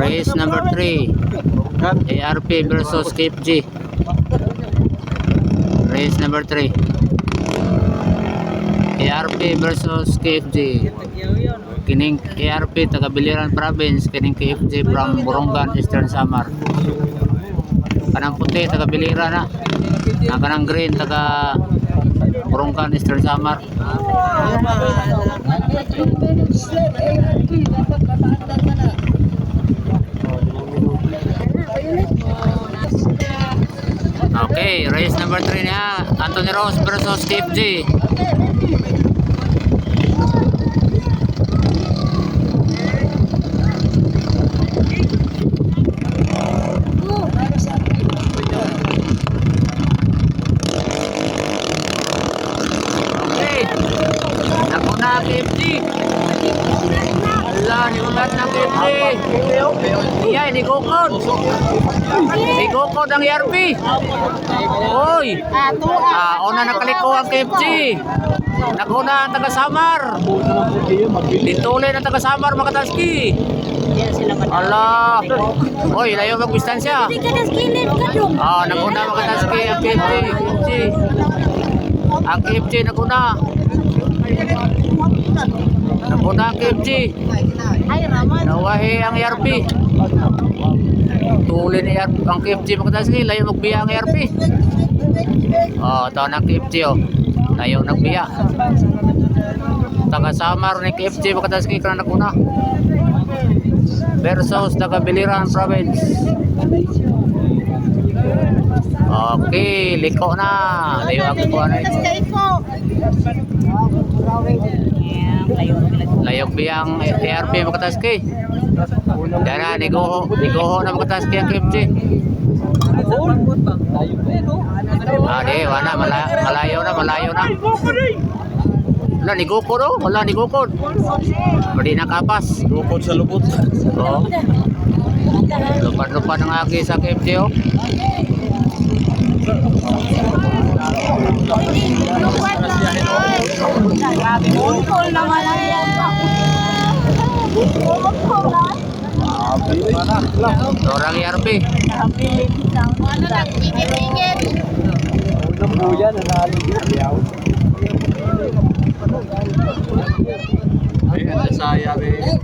Race number 3. ARP versus KFG. Race number 3. ARP versus KFG. Kining ARP taga Biliran Province, kining KFG from Borongan, Eastern Samar. Kanang puti taga Biliran na. Ang kanang green taga Borongan, Eastern Samar. Okay, race number 3 na. Anthony Rose versus KFG. KFG. Ala, ni ulat ng KFG. Iya, ni Gokod. Ni Gokod ang ERP. Oy. Una nakaliko ang KFG. Naguna ang taga-Samar. Dituloy ang taga-Samar, Makataski. Ala. Oy, layo mag-distansya. Naguna Makataski ang KFG. Ang KFG naguna. Naguna ang KFG. Nawahi ang ERP. Tuloy ni ERP ang KFG Makataski. Layo magbiya ang ERP. Ito na KFG. Layo nagbiya. Taga-Samar ni KFG Makataski karena naguna. Versus taga Biliran Province. Okay, liko na. Layo ang kuha na ito. Layog biyang ARP Makataski. Dara nigoho na Makataski ang KFG. Wala malayo na. Wala nigukod wala nigukod. Pwede nakapas. Lupot sa lupot. Lupad-lupad ng agi sa KFG. Bungkol naman lang yan. Orang ERP. Ano lang, tigil-tigil. Unang buya na naligaw. Ay, ang saya rin.